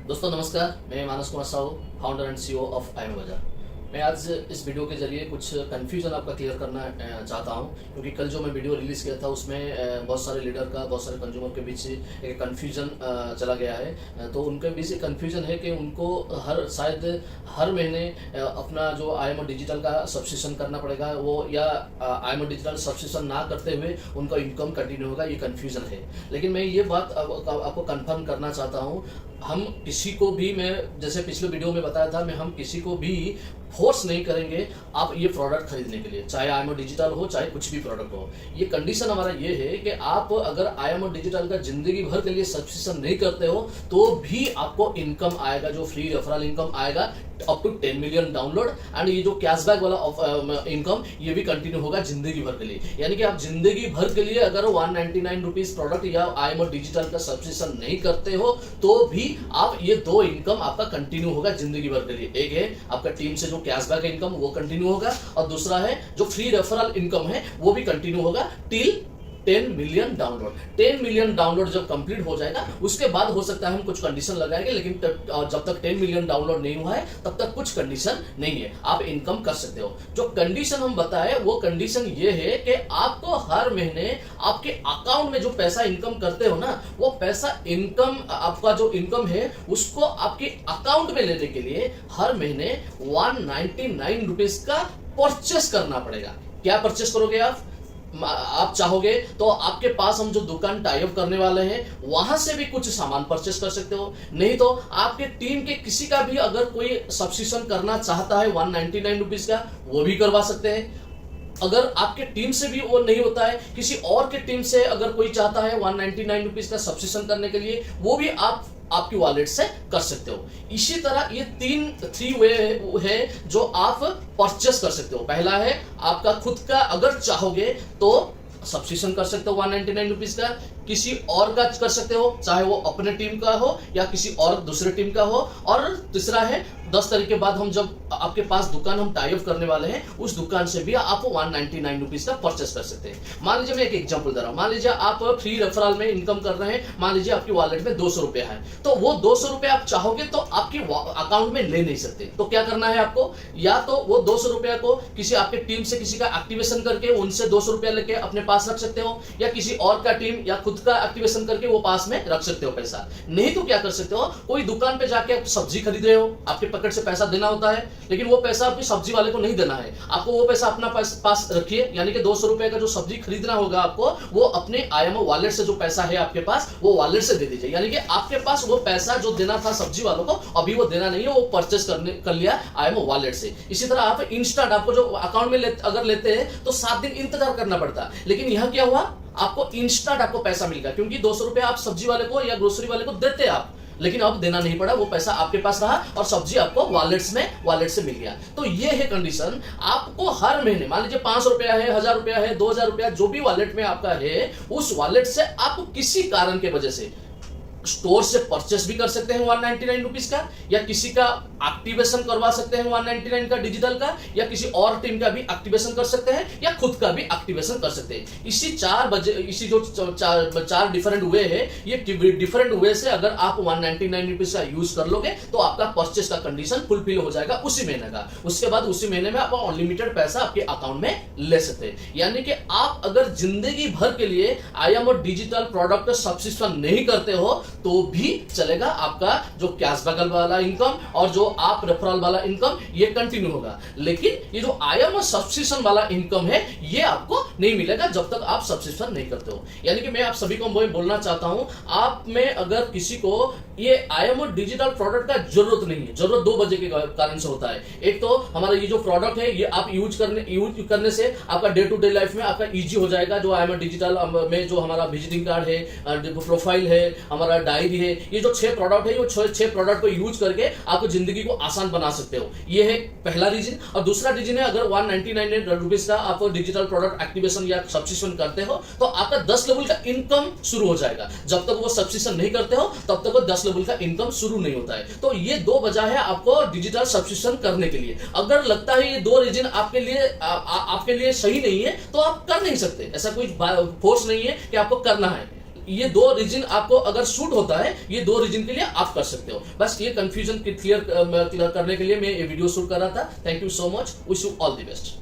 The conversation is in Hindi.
दोस्तों नमस्कार, मैं Manas Kumar Sahu, founder and CEO of IM Bazaar. मैं आज इस वीडियो के जरिए कुछ कन्फ्यूजन आपका क्लियर करना चाहता हूं, क्योंकि कल जो मैं वीडियो रिलीज़ किया था उसमें बहुत सारे लीडर का, बहुत सारे कंज्यूमर के बीच एक कन्फ्यूजन चला गया है। तो उनके बीच एक कन्फ्यूजन है कि उनको शायद हर महीने अपना जो आईएम डिजिटल का सब्सक्रिप्शन करना पड़ेगा, वो या आईएम डिजिटल सब्सक्रिप्शन ना करते हुए उनका इनकम कंटिन्यू होगा, ये कन्फ्यूजन है। लेकिन मैं ये बात आपको कन्फर्म करना चाहता हूँ, हम किसी को भी, मैं जैसे पिछले वीडियो में बताया था, हम किसी को भी फोर्स नहीं करेंगे आप ये प्रोडक्ट खरीदने के लिए, चाहे आईएमओ डिजिटल हो, चाहे कुछ भी प्रोडक्ट हो। ये कंडीशन हमारा ये है कि आप अगर आईएमओ डिजिटल का जिंदगी भर के लिए सब्सक्रिप्शन नहीं करते हो तो भी आपको इनकम आएगा, जो फ्री रेफरल इनकम आएगा up to 10 million download, and ये जो कैशबैक वाला इनकम ये भी कंटिन्यू होगा जिंदगी भर के लिए। यानी कि आप जिंदगी भर के लिए अगर 199 रुपीज प्रोडक्ट या आईएमओ डिजिटल का सब्सक्रिप्शन नहीं करते हो तो भी आप ये दो इनकम आपका कंटिन्यू होगा जिंदगी भर के लिए। एक है आपका टीम से जो कैशबैक इनकम, वो कंटिन्यू होगा, और दूसरा है जो फ्री रेफरल इनकम है वो भी कंटिन्यू होगा till 10 million download. 10 million download जब कंप्लीट हो जाएगा उसके बाद हो सकता है हम कुछ कंडीशन लगाएंगे, लेकिन जब तक 10 मिलियन डाउनलोड नहीं हुआ है तब तक कुछ कंडीशन नहीं है, आप इनकम कर सकते हो। जो कंडीशन हम बताए वो कंडीशन ये है कि आपको हर महीने आपके अकाउंट में जो पैसा इनकम करते हो ना, वो पैसा इनकम, आपका जो इनकम है उसको आपके अकाउंट में लेने के लिए हर महीने 199 रुपीज का परचेस करना पड़ेगा। क्या परचेस करोगे आप चाहोगे तो आपके पास हम जो दुकान टाई अप करने वाले हैं वहां से भी कुछ सामान परचेस कर सकते हो, नहीं तो आपके टीम के किसी का भी अगर कोई सब्सक्रिप्शन करना चाहता है 199 रुपीज का, वो भी करवा सकते हैं। अगर आपके टीम से भी वो नहीं होता है, किसी और के टीम से अगर कोई चाहता है 199 रुपीज का सब्सक्रिप्शन करने के लिए, वो भी आप आपकी वॉलेट से कर सकते हो। इसी तरह ये थ्री वे है जो आप परचेस कर सकते हो। पहला है आपका खुद का, अगर चाहोगे तो सब्सक्रिप्शन कर सकते हो 199 रुपीज का, किसी और का कर सकते हो, चाहे वो अपने टीम का हो या किसी और दूसरे टीम का हो, और तीसरा है 10 तारीख के बाद हम जब आपके पास दुकान हम टाई अप करने वाले हैं उस दुकान से भी आप 199 रुपीज का परचेस कर सकते हैं। मान लीजिए मैं एक एग्जांपल दे रहा हूं, मान लीजिए आप फ्री रेफरल में इनकम कर रहे हैं, मान लीजिए आपकी वॉलेट में 200 रुपया है, तो वो 200 रुपया आप चाहोगे तो आपके अकाउंट में ले नहीं सकते। तो क्या करना है आपको, या तो वो 200 रुपया को किसी आपके टीम से किसी का एक्टिवेशन करके उनसे 200 रुपया लेके अपने पास रख सकते हो, या किसी और का टीम या खुद का एक्टिवेशन करके वो पास में रख सकते हो पैसा। नहीं तो क्या कर सकते हो, कोई दुकान पे जाके आप सब्जी खरीद रहे हो, आपके पॉकेट से पैसा देना होता है, लेकिन वो पैसा आपकी सब्जी वाले को नहीं देना है, आपको वो पैसा अपना पास रखिए। यानी कि 200 रुपए का जो सब्जी खरीदना होगा आपको, वो अपने आईएमओ वॉलेट से जो पैसा है आपके पास, वो वॉलेट से दे दीजिए। यानी कि आपके पास वो पैसा जो देना था सब्जी वालों को अभी वो देना नहीं है, वो परचेस कर लिया आईएमओ वॉलेट से। इसी तरह आप इंस्टेंट, आपको जो अकाउंट में अगर लेते हैं तो 7 दिन इंतजार करना पड़ता है, लेकिन यहां क्या हुआ, आपको इंस्टेंट आपको पैसा मिल गया, क्योंकि 200 रुपए आप सब्जी वाले को या ग्रोसरी वाले को देते आप, लेकिन अब देना नहीं पड़ा, वो पैसा आपके पास रहा और सब्जी आपको वॉलेट से मिल गया। तो ये है कंडीशन। आपको हर महीने, मान लीजिए 500 रुपया है, 1000 रुपया है, 2000 रुपया, जो भी वॉलेट में आपका है, उस वॉलेट से आप किसी कारण के वजह से स्टोर से परचेस भी कर सकते हैं 199 रुपीज का, या किसी का एक्टिवेशन करवा सकते हैं 199 का डिजिटल का, या किसी और टीम का भी एक्टिवेशन कर सकते हैं, या खुद का भी एक्टिवेशन कर सकते हैं। इसी जो चार डिफरेंट वे है, ये डिफरेंट वे से अगर आप 199 रुपीज का यूज कर लोगे तो आपका परचेस का कंडीशन फुलफिल हो जाएगा उसी महीने का। उसके बाद उसी महीने में आप अनलिमिटेड पैसा आपके अकाउंट में ले सकते हैं। यानी कि आप अगर जिंदगी भर के लिए आईएमओ डिजिटल प्रोडक्ट सब्सक्रिप्शन नहीं करते हो तो भी चलेगा, आपका जो कैशबैक वाला इनकम और जो आप रेफरल वाला इनकम ये कंटिन्यू होगा। लेकिन ये जो आईएमओ सब्सक्रिप्शन वाला इनकम है ये आपको नहीं मिलेगा जब तक आप सब्सक्रिप्शन नहीं करते हो। यानी कि मैं आप सभी को बोलना चाहता हूं, आप में अगर किसी को ये आईएमओ डिजिटल प्रोडक्ट का जरूरत नहीं है, जरूरत 2 वजह के कारण से होता है। एक तो हमारा ये जो प्रोडक्ट है ये आप यूज करने से आपका डे टू डे लाइफ में आपका इजी हो जाएगा। जो आईएमओ डिजिटल में जो हमारा विजिटिंग कार्ड है, प्रोफाइल है, हमारा डायरी है, ये जो 6 प्रोडक्ट है, ये 6 प्रोडक्ट को यूज करके आप जिंदगी को आसान बना सकते हो। ये है पहला रीजन। और दूसरा रीजन है, अगर 199 रुपीज का आप डिजिटल प्रोडक्ट एक्टिवेशन या सब्सक्रिप्शन करते हो तो आपका 10 लेवल का इनकम शुरू हो जाएगा। जब तक वो सब्सक्रिप्शन नहीं करते हो तब तक वो 10 लेवल का इनकम शुरू नहीं होता है। तो ये 2 वजह है आपको डिजिटल सब्सक्रिप्शन करने के लिए। अगर लगता है ये 2 रीजन आपके लिए सही नहीं है तो आप कर नहीं सकते, ऐसा कोई फोर्स नहीं है कि आपको करना है। ये 2 रीजन आपको अगर सूट होता है, ये 2 रीजन के लिए आप कर सकते हो। बस ये कंफ्यूजन क्लियर करने के लिए मैं ये वीडियो शूट कर रहा था। Thank you so much, wish you all the best.